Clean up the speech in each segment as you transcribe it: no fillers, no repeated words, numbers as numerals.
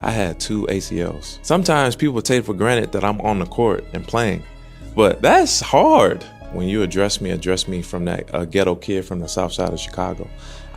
I had 2 ACLs. Sometimes people take for granted that I'm on the court and playing, but that's hard. When you address me from that ghetto kid from the south side of Chicago.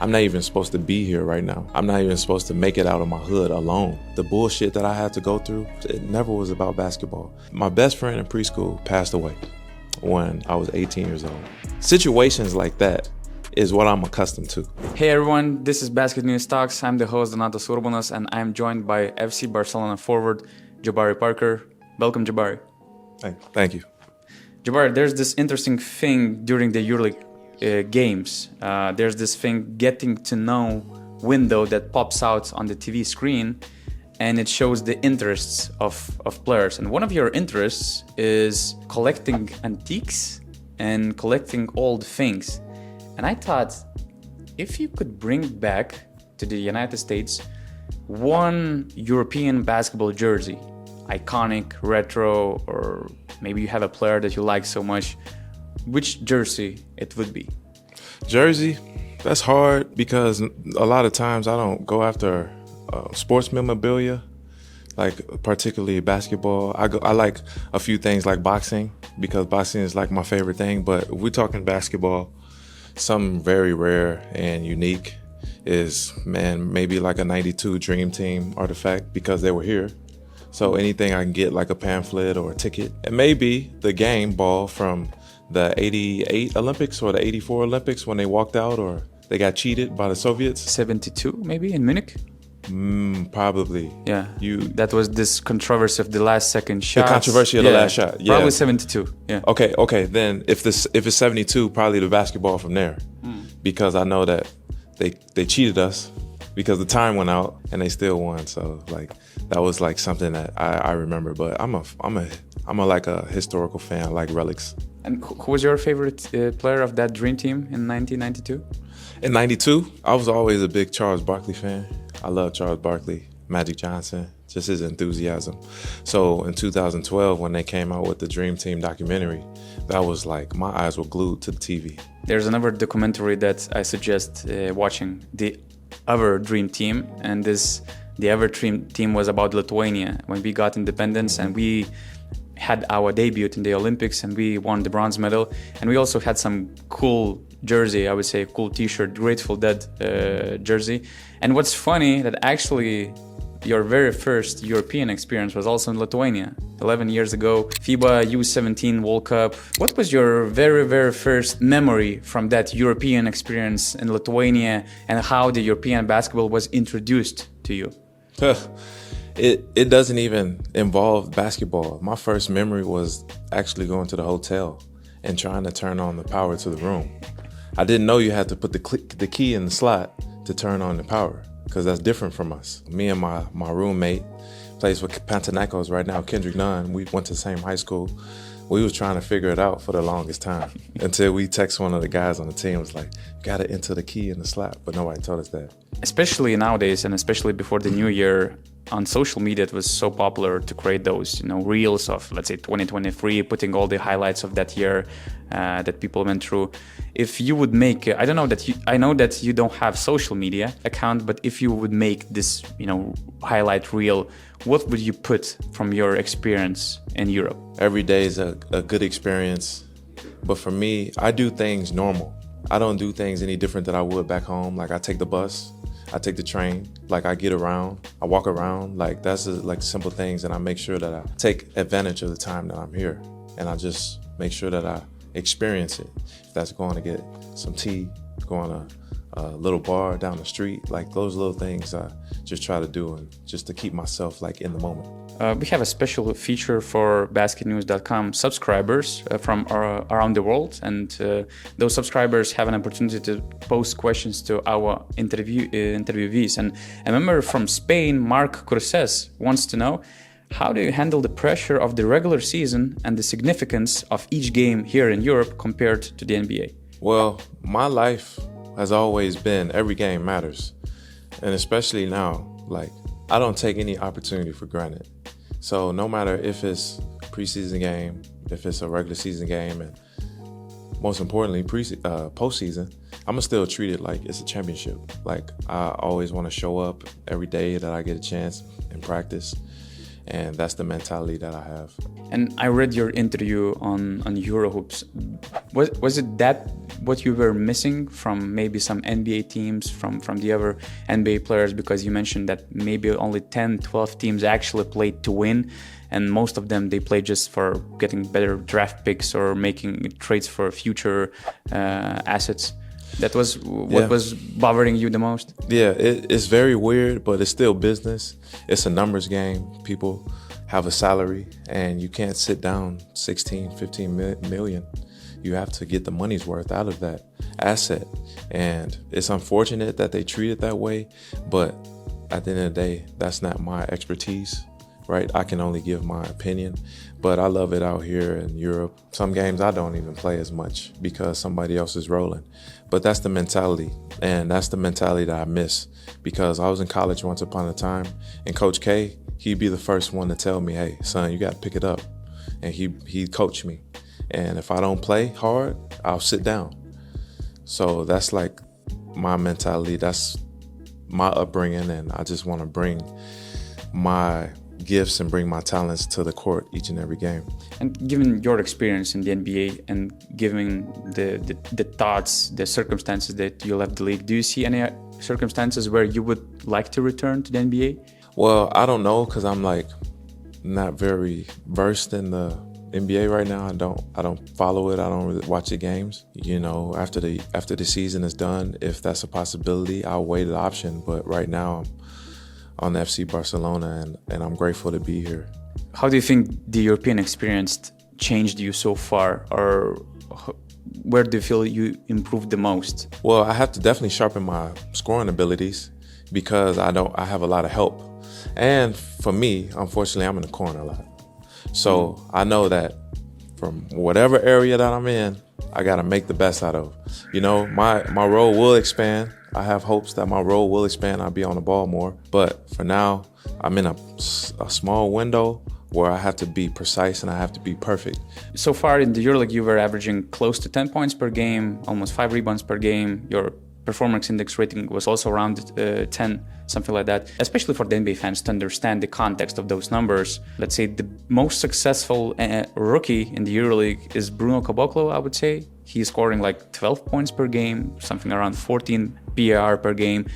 I'm not even supposed to be here right now. I'm not even supposed to make it out of my hood alone. The bullshit that I had to go through, it never was about basketball. My best friend in preschool passed away when I was 18 years old. Situations like that is what I'm accustomed to. Hey everyone, this is Basket News Talks. I'm the host Donatas Urbanas and I'm joined by FC Barcelona forward Jabari Parker. Welcome, Jabari. Thank you. Jabari, there's this interesting thing during the EuroLeague games. There's this thing, getting to know window that pops out on the TV screen, and it shows the interests of players. And one of your interests is collecting antiques and collecting old things. And I thought, if you could bring back to the United States one European basketball jersey, iconic, retro, or maybe you have a player that you like so much, which jersey it would be? Jersey, that's hard because a lot of times I don't go after sports memorabilia, like particularly basketball. I like a few things like boxing because boxing is like my favorite thing. But if we're talking basketball, something very rare and unique is, maybe like a 92 Dream Team artifact because they were here. So anything I can get, like a pamphlet or a ticket. And maybe the game ball from the 88 Olympics or the 84 Olympics when they walked out or they got cheated by the Soviets. 72 maybe in Munich? Probably. Yeah. That was this controversy of the last second shot. The controversy of the last shot. Yeah. Probably 72. Yeah. Okay. Then if it's 72, probably the basketball from there. Because I know that they cheated us because the time went out and they still won. So that was like something that I remember. But I'm a historical fan. I like relics. And who was your favorite player of that Dream Team in 1992? In 92, I was always a big Charles Barkley fan. I love Charles Barkley, Magic Johnson, just his enthusiasm. So in 2012, when they came out with the Dream Team documentary, that was like, my eyes were glued to the TV. There's another documentary that I suggest watching, The Other Dream Team. And the other Dream Team was about Lithuania, when we got independence and we had our debut in the Olympics and we won the bronze medal. And we also had some cool jersey, I would say, cool t-shirt, Grateful Dead jersey. And what's funny that actually your very first European experience was also in Lithuania 11 years ago, FIBA U17 World Cup. What was your very, very first memory from that European experience in Lithuania and how the European basketball was introduced to you? It doesn't even involve basketball. My first memory was actually going to the hotel and trying to turn on the power to the room. I didn't know you had to put the key in the slot to turn on the power because that's different from us. Me and my roommate plays with Panathinaikos right now, Kendrick Nunn. We went to the same high school. We was trying to figure it out for the longest time until we text one of the guys on the team was like, you got to enter the key in the slot, but nobody told us that. Especially nowadays and especially before the new year, on social media it was so popular to create those reels of, let's say, 2023, putting all the highlights of that year that people went through. If you would make, I know that you don't have social media account, but if you would make this highlight reel, what would you put from your experience in Europe? Every day is a good experience, but for me, I do things normal. I don't do things any different than I would back home. Like I take the bus, I take the train, like I get around, I walk around, like that's like simple things, and I make sure that I take advantage of the time that I'm here, and I just make sure that I experience it. If that's going to get some tea, going to a little bar down the street, like those little things I just try to do and just to keep myself like in the moment. We have a special feature for basketnews.com subscribers from around the world, and those subscribers have an opportunity to post questions to our interviewees. And a member from Spain, Mark Corses, wants to know, how do you handle the pressure of the regular season and the significance of each game here in Europe compared to the NBA? Well, my life has always been every game matters. And especially now, like I don't take any opportunity for granted. So no matter if it's a preseason game, if it's a regular season game, and most importantly, postseason, I'ma still treat it like it's a championship. Like I always want to show up every day that I get a chance and practice, and that's the mentality that I have. And I read your interview on Eurohoops. Was it that what you were missing from maybe some NBA teams, from the other NBA players? Because you mentioned that maybe only 10, 12 teams actually played to win, and most of them, they play just for getting better draft picks or making trades for future assets. That was what was bothering you the most? Yeah, it's very weird, but it's still business. It's a numbers game. People have a salary, and you can't sit down 16, 15 million. You have to get the money's worth out of that asset. And it's unfortunate that they treat it that way, but at the end of the day, that's not my expertise, right? I can only give my opinion, but I love it out here in Europe. Some games I don't even play as much because somebody else is rolling. But that's the mentality, and that's the mentality that I miss, because I was in college once upon a time, and Coach K, he'd be the first one to tell me, hey, son, you got to pick it up. And he'd coach me. And if I don't play hard, I'll sit down. So that's like my mentality. That's my upbringing, and I just want to bring my gifts and bring my talents to the court each and every game. And given your experience in the NBA and given the thoughts, the circumstances that you left the league, do you see any circumstances where you would like to return to the NBA? Well, I don't know, because I'm like not very versed in the NBA right now. I don't follow it. I don't really watch the games. You know, after the season is done, if that's a possibility, I'll weigh the option. But right now, I'm on FC Barcelona, and I'm grateful to be here. How do you think the European experience changed you so far, or where do you feel you improved the most? Well, I have to definitely sharpen my scoring abilities, because I have a lot of help. And for me, unfortunately, I'm in the corner a lot. So I know that from whatever area that I'm in, I got to make the best out of. You know, my role will expand. I have hopes that my role will expand. I'll be on the ball more. But for now, I'm in a small window where I have to be precise and I have to be perfect. So far in the EuroLeague, you were averaging close to 10 points per game, almost 5 rebounds per game. Your performance index rating was also around 10, something like that. Especially for the NBA fans to understand the context of those numbers. Let's say the most successful rookie in the EuroLeague is Bruno Caboclo, I would say. He's scoring like 12 points per game, something around 14 PAR per game.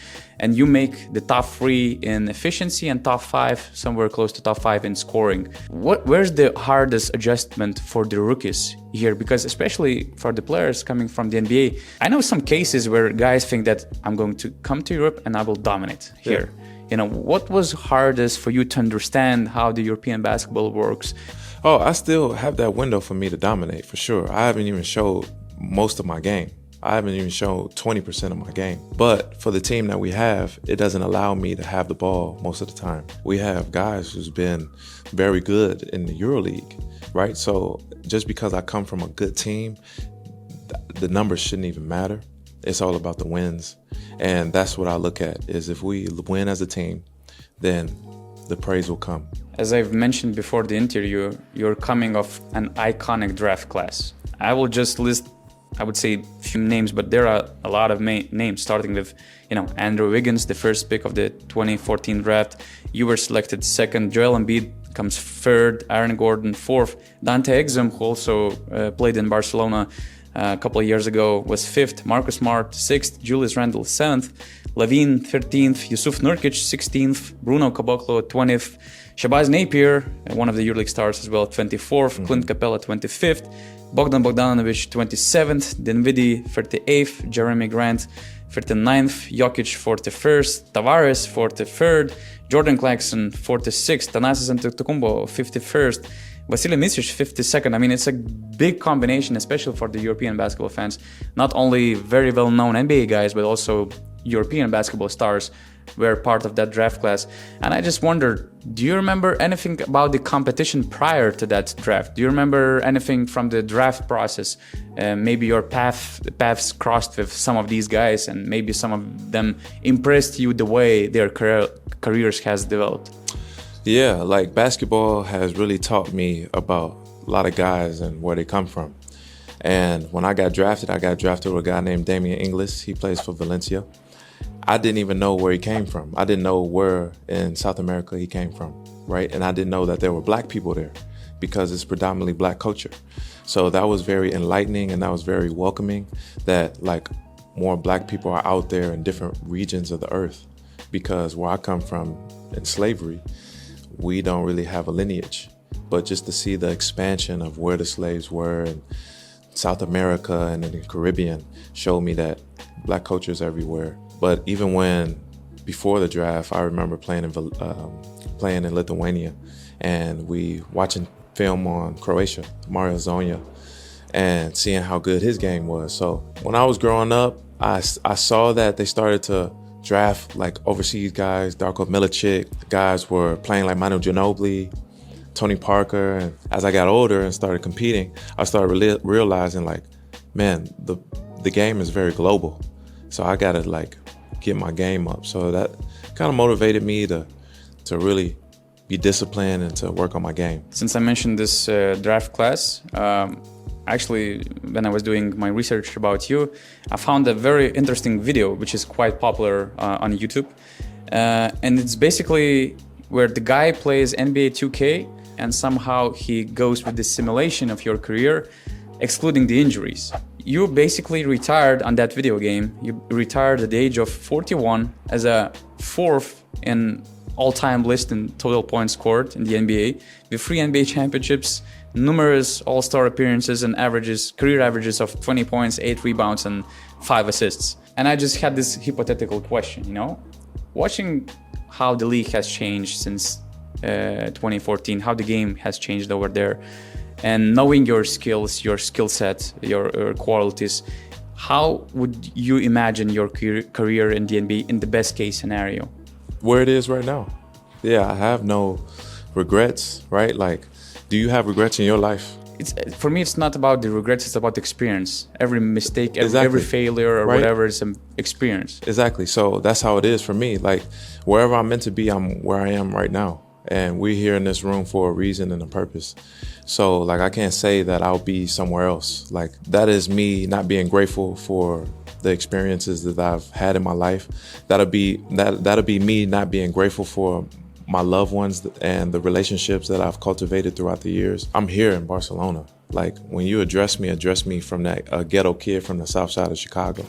And you make the top 3 in efficiency and top 5, somewhere close to top 5 in scoring. Where's the hardest adjustment for the rookies here? Because especially for the players coming from the NBA, I know some cases where guys think that I'm going to come to Europe and I will dominate here. Yeah. You know, what was hardest for you to understand how the European basketball works? Oh, I still have that window for me to dominate, for sure. I haven't even showed most of my game. I haven't even shown 20% of my game. But for the team that we have, it doesn't allow me to have the ball most of the time. We have guys who's been very good in the EuroLeague, right? So just because I come from a good team, the numbers shouldn't even matter. It's all about the wins. And that's what I look at, is if we win as a team, then the praise will come. As I've mentioned before the interview, you're coming off an iconic draft class. I will just list, I would say, few names, but there are a lot of names, starting with, Andrew Wiggins, the first pick of the 2014 draft. You were selected second. Joel Embiid comes third. Aaron Gordon fourth. Dante Exum, who also played in Barcelona a couple of years ago, was fifth. Marcus Smart sixth. Julius Randle seventh. Levine 13th. Yusuf Nurkic 16th. Bruno Caboclo 20th. Shabazz Napier, one of the EuroLeague stars as well, 24th. Clint Capella 25th. Bogdan Bogdanovic 27th, Dinwiddie 38th, Jeremy Grant 39th, Jokic 41st, Tavares 43rd, Jordan Clarkson 46th, Thanasis Antetokounmpo 51st, Vasilij Micic 52nd. I mean, it's a big combination, especially for the European basketball fans. Not only very well-known NBA guys, but also European basketball stars were part of that draft class. And I just wondered, do you remember anything about the competition prior to that draft? Do you remember anything from the draft process? Maybe your paths crossed with some of these guys, and maybe some of them impressed you the way their careers has developed? Yeah, like basketball has really taught me about a lot of guys and where they come from. And when I got drafted with a guy named Damian Inglis. He plays for Valencia. I didn't even know where he came from. I didn't know where in South America he came from, right? And I didn't know that there were black people there because it's predominantly black culture. So that was very enlightening and that was very welcoming that like more black people are out there in different regions of the earth, because where I come from in slavery, we don't really have a lineage. But just to see the expansion of where the slaves were in South America and in the Caribbean showed me that black culture is everywhere. But even before the draft, I remember playing in Lithuania, and we watching film on Croatia, Mario Zonja, and seeing how good his game was. So when I was growing up, I saw that they started to draft like overseas guys. Darko Milicic, guys were playing like Manu Ginobili, Tony Parker. And as I got older and started competing, I started realizing like, man, the game is very global. So I gotta like get my game up. So that kind of motivated me to really be disciplined and to work on my game. Since I mentioned this draft class, actually, when I was doing my research about you, I found a very interesting video, which is quite popular on YouTube. And it's basically where the guy plays NBA 2K and somehow he goes with the simulation of your career, excluding the injuries. You basically retired on that video game. You retired at the age of 41 as a fourth in all-time list in total points scored in the NBA, with 3 NBA championships, numerous all-star appearances and career averages of 20 points, 8 rebounds, and 5 assists. And I just had this hypothetical question, watching how the league has changed since 2014, how the game has changed over there, and knowing your skills, your skill set, your qualities, how would you imagine your career in the NBA in the best case scenario? Where it is right now. Yeah, I have no regrets, right? Like, do you have regrets in your life? For me, it's not about the regrets, it's about experience. Every mistake, Exactly. every failure or right? whatever is an experience. Exactly. So that's how it is for me. Like, wherever I'm meant to be, I'm where I am right now. And we're here in this room for a reason and a purpose. So like, I can't say that I'll be somewhere else. Like, that is me not being grateful for the experiences that I've had in my life. That'll be me not being grateful for my loved ones and the relationships that I've cultivated throughout the years. I'm here in Barcelona. Like, when you address me from that ghetto kid from the south side of Chicago.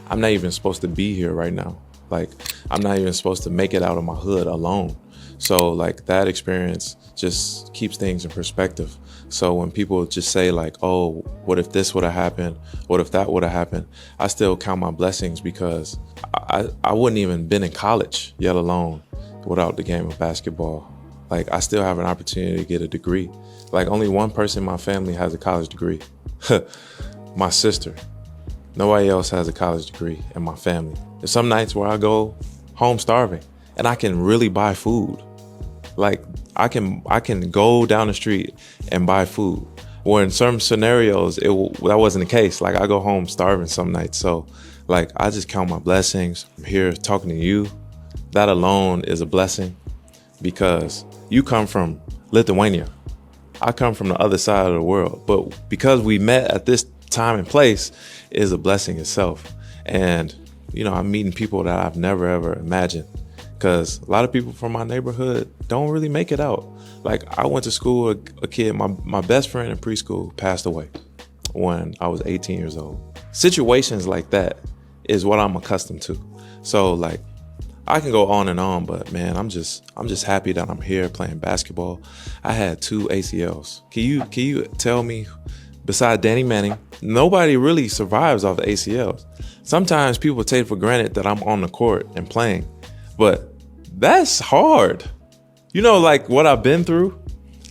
I'm not even supposed to be here right now. Like, I'm not even supposed to make it out of my hood alone. So like, that experience just keeps things in perspective. So when people just say like, oh, what if this would have happened? What if that would have happened? I still count my blessings, because I wouldn't even been in college, yet alone without the game of basketball. Like, I still have an opportunity to get a degree. Like, only one person in my family has a college degree. My sister. Nobody else has a college degree in my family. There's some nights where I go home starving and I can really buy food. Like, I can go down the street and buy food. Or in certain scenarios, that wasn't the case. Like, I go home starving some nights. So like, I just count my blessings. I'm here talking to you. That alone is a blessing, because you come from Lithuania. I come from the other side of the world. But because we met at this time and place is a blessing itself. And, I'm meeting people that I've never, ever imagined. Because a lot of people from my neighborhood don't really make it out. Like, I went to school, a kid, my best friend in preschool passed away when I was 18 years old. Situations like that is what I'm accustomed to. So like, I can go on and on, but man, I'm just happy that I'm here playing basketball. I had 2 ACLs. Can you tell me, besides Danny Manning, nobody really survives off the ACLs. Sometimes people take for granted that I'm on the court and playing, but that's hard. Like what I've been through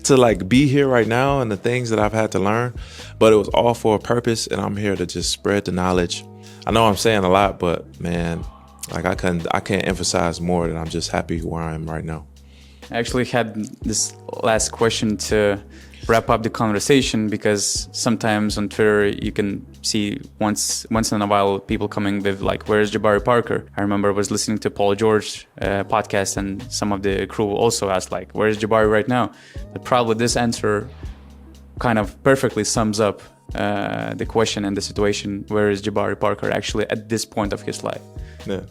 to like be here right now and the things that I've had to learn, but it was all for a purpose, and I'm here to just spread the knowledge. I know I'm saying a lot, but man, like I can't emphasize more that I'm just happy where I am right now. I actually had this last question to wrap up the conversation, because sometimes on Twitter you can see once in a while people coming with like, where's Jabari Parker? I remember I was listening to Paul George podcast, and some of the crew also asked like, where's Jabari right now? But probably this answer kind of perfectly sums up the question and the situation, where is Jabari Parker actually at this point of his life? Yeah.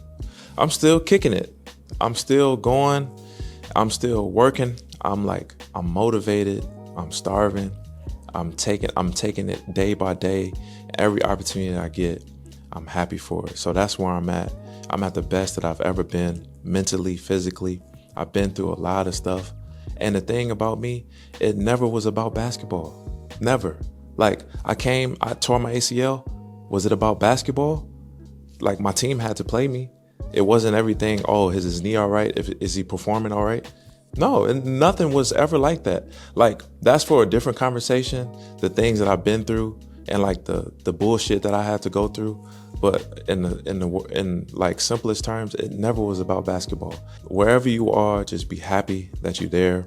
I'm still kicking it. I'm still going. I'm still working. I'm motivated. I'm starving. I'm taking it day by day. Every opportunity I get, I'm happy for it. So that's where I'm at. I'm at the best that I've ever been, mentally, physically. I've been through a lot of stuff. And the thing about me, it never was about basketball. Never. Like, I tore my ACL. Was it about basketball? Like, my team had to play me. It wasn't everything, oh, is his knee all right? Is he performing all right? No, and nothing was ever like that. Like, that's for a different conversation, the things that I've been through and like the bullshit that I had to go through. But in like simplest terms, it never was about basketball. Wherever you are, just be happy that you're there,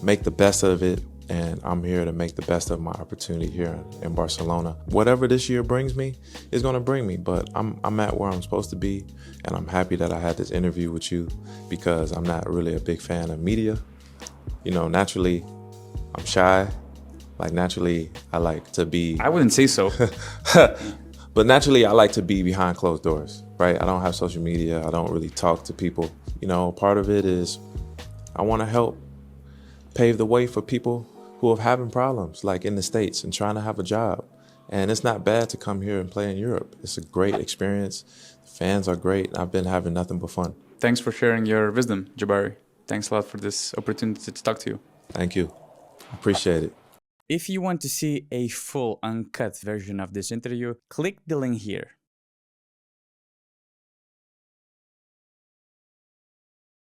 make the best of it. And I'm here to make the best of my opportunity here in Barcelona. Whatever this year brings me is going to bring me, but I'm at where I'm supposed to be, and I'm happy that I had this interview with you because I'm not really a big fan of media. You know, naturally, I'm shy. Like, naturally, I like to be... I wouldn't say so. But naturally, I like to be behind closed doors, right? I don't have social media. I don't really talk to people. You know, part of it is I want to help pave the way for people who are having problems, like in the States, and trying to have a job. And it's not bad to come here and play in Europe. It's a great experience. The fans are great. I've been having nothing but fun. Thanks for sharing your wisdom, Jabari. Thanks a lot for this opportunity to talk to you. Thank you. Appreciate it. If you want to see a full uncut version of this interview, click the link here.